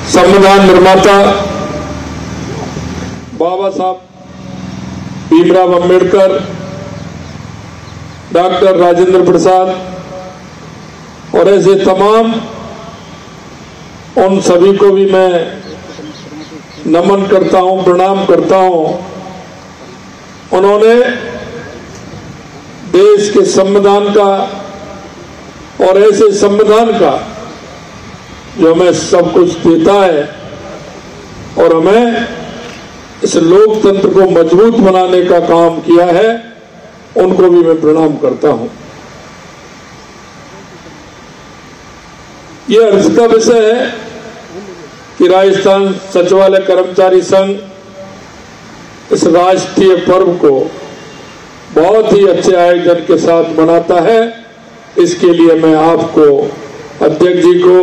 संविधान निर्माता बाबा साहब भीमराव अंबेडकर, डॉक्टर राजेंद्र प्रसाद और ऐसे तमाम उन सभी को भी मैं नमन करता हूं, प्रणाम करता हूं। उन्होंने देश के संविधान का और ऐसे संविधान का जो हमें सब कुछ देता है और हमें इस लोकतंत्र को मजबूत बनाने का काम किया है, उनको भी मैं प्रणाम करता हूं। यह अर्ज का विषय है कि राजस्थान सचिवालय कर्मचारी संघ इस राष्ट्रीय पर्व को बहुत ही अच्छे आयोजन के साथ मनाता है। इसके लिए मैं आपको, अध्यक्ष जी को,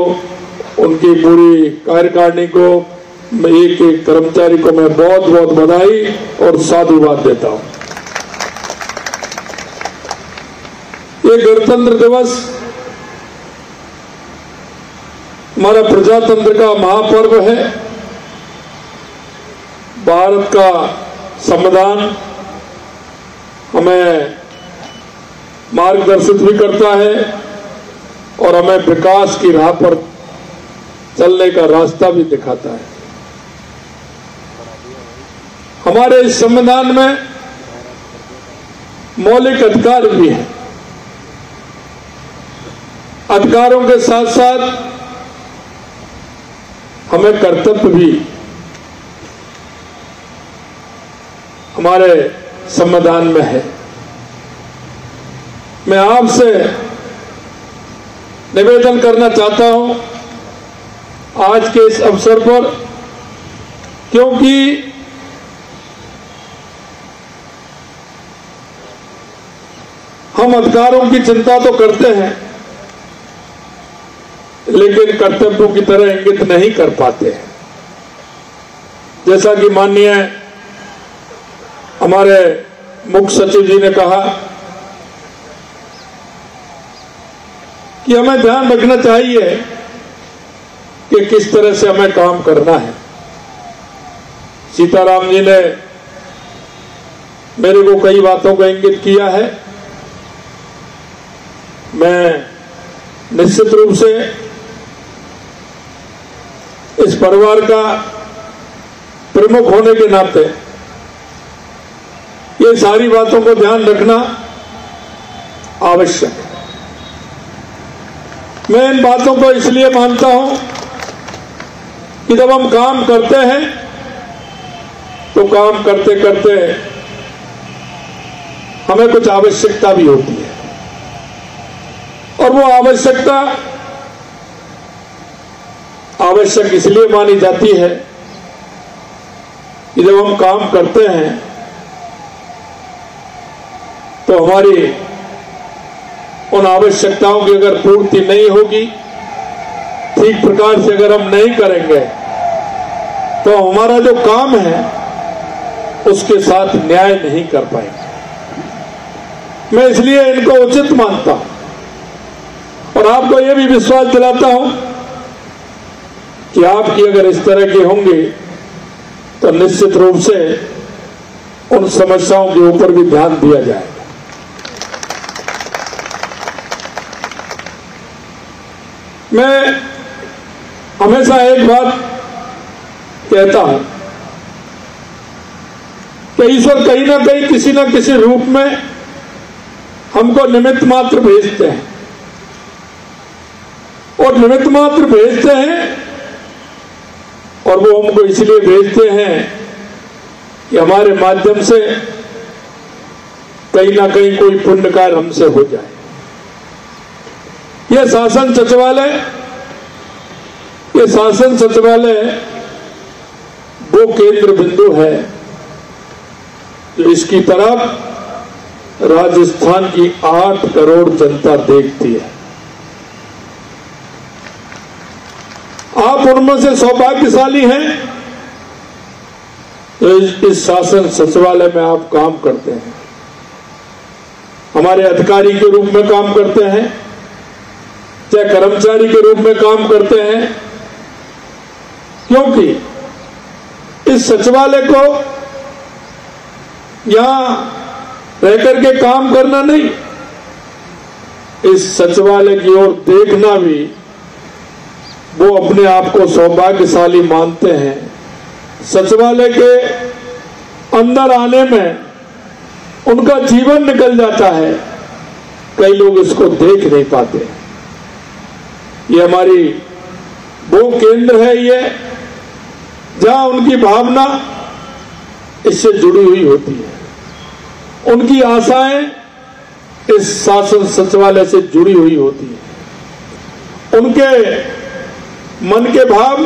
उनकी पूरी कार्यकारिणी को, एक एक कर्मचारी को मैं बहुत बहुत बधाई और साधुवाद देता हूं। ये गणतंत्र दिवस हमारा प्रजातंत्र का महापर्व है। भारत का संविधान हमें मार्गदर्शित भी करता है और हमें विकास की राह पर चलने का रास्ता भी दिखाता है। हमारे इस संविधान में मौलिक अधिकार भी हैं। अधिकारों के साथ साथ हमें कर्तव्य भी हमारे संविधान में है। मैं आपसे निवेदन करना चाहता हूं आज के इस अवसर पर, क्योंकि हम अधिकारों की चिंता तो करते हैं लेकिन कर्तव्यों की तरह इंगित नहीं कर पाते हैं। जैसा कि माननीय हमारे मुख्य सचिव जी ने कहा कि हमें ध्यान रखना चाहिए कि किस तरह से हमें काम करना है। सीताराम जी ने मेरे को कई बातों को इंगित किया है। मैं निश्चित रूप से इस परिवार का प्रमुख होने के नाते ये सारी बातों को ध्यान रखना आवश्यक है। मैं इन बातों को इसलिए मानता हूं कि जब हम काम करते हैं तो काम करते करते हमें कुछ आवश्यकता भी होती है और वो आवश्यकता आवश्यक इसलिए मानी जाती है कि जब हम काम करते हैं तो हमारी उन आवश्यकताओं की अगर पूर्ति नहीं होगी, ठीक प्रकार से अगर हम नहीं करेंगे तो हमारा जो काम है उसके साथ न्याय नहीं कर पाएंगे। मैं इसलिए इनको उचित मानता हूं और आपको यह भी विश्वास दिलाता हूं कि आपकी अगर इस तरह की होंगी तो निश्चित रूप से उन समस्याओं के ऊपर भी ध्यान दिया जाएगा। मैं हमेशा एक बात कहता हूं कि ईश्वर कहीं ना कहीं किसी ना किसी रूप में हमको निमित्त मात्र भेजते हैं और निमित्त मात्र भेजते हैं और वो हमको इसलिए भेजते हैं कि हमारे माध्यम से कहीं ना कहीं कोई पुण्य कार्य हमसे हो जाए। ये शासन सचिवालय वो केंद्र बिंदु है जो इसकी तरफ राजस्थान की 8 करोड़ जनता देखती है। आप उनमें से सौभाग्यशाली हैं तो इस शासन सचिवालय में आप काम करते हैं, हमारे अधिकारी के रूप में काम करते हैं, चाहे कर्मचारी के रूप में काम करते हैं, क्योंकि इस सचिवालय को यहां रहकर के काम करना नहीं, इस सचिवालय की ओर देखना भी वो अपने आप को सौभाग्यशाली मानते हैं। सचिवालय के अंदर आने में उनका जीवन निकल जाता है, कई लोग इसको देख नहीं पाते। ये हमारी वो केंद्र है ये जहां उनकी भावना इससे जुड़ी हुई होती है, उनकी आशाएं इस शासन सचिवालय से जुड़ी हुई होती है, उनके मन के भाव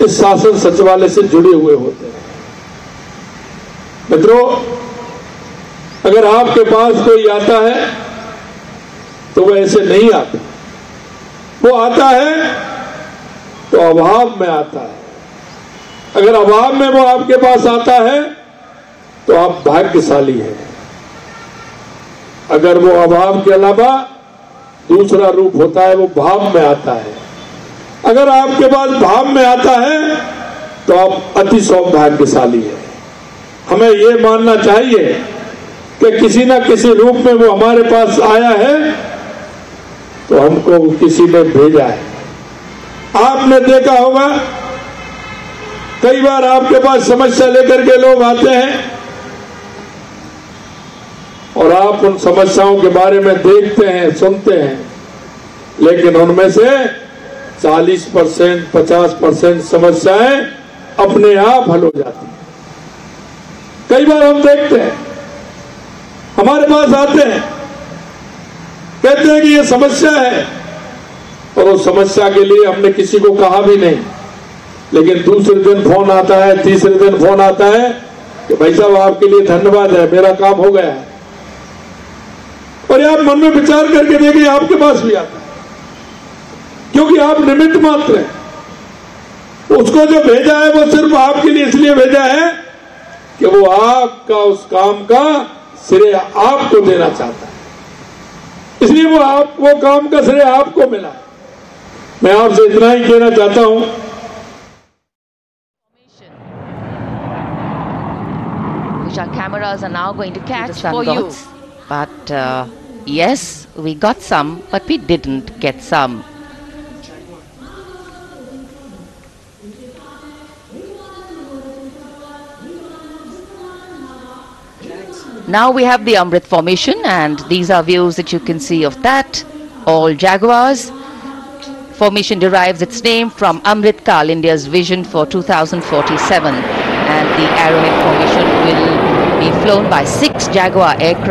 इस शासन सचिवालय से जुड़े हुए होते हैं। मित्रों, अगर आपके पास कोई आता है तो वो ऐसे नहीं आता, वो आता है तो अभाव में आता है। अगर अभाव में वो आपके पास आता है तो आप भाग्यशाली हैं। अगर वो अभाव के अलावा दूसरा रूप होता है, वो भाव में आता है। अगर आपके पास भाव में आता है तो आप अति सौभाग्यशाली हैं। हमें ये मानना चाहिए कि किसी ना किसी रूप में वो हमारे पास आया है तो हमको किसी ने भेजा है। आपने देखा होगा कई बार आपके पास समस्या लेकर के लोग आते हैं और आप उन समस्याओं के बारे में देखते हैं, सुनते हैं, लेकिन उनमें से 40%, 50% समस्याएं अपने आप हल हो जाती हैं। कई बार हम देखते हैं, हमारे पास आते हैं, कहते हैं कि ये समस्या है, और उस समस्या के लिए हमने किसी को कहा भी नहीं, लेकिन दूसरे दिन फोन आता है, तीसरे दिन फोन आता है कि भाई साहब आपके लिए धन्यवाद है, मेरा काम हो गया है। और आप मन में विचार करके देखिए, आपके पास भी आता है, क्योंकि आप निमित्त मात्र हैं। उसको जो भेजा है वो सिर्फ आपके लिए इसलिए भेजा है कि वो आपका उस काम का श्रेय आपको देना चाहता है, इसलिए वो काम का श्रेय आपको मिला। मैं आपसे इतना ही कहना चाहता हूं। Which our cameras are now going to catch for you. But yes, we got some, but we didn't get some. Now we have the Amrit formation, and these are views that you can see of that. All Jaguars. Formation derives its name from Amrit Kal, India's vision for 2047. And the Arrowhead formation will be flown by 6 Jaguar aircraft.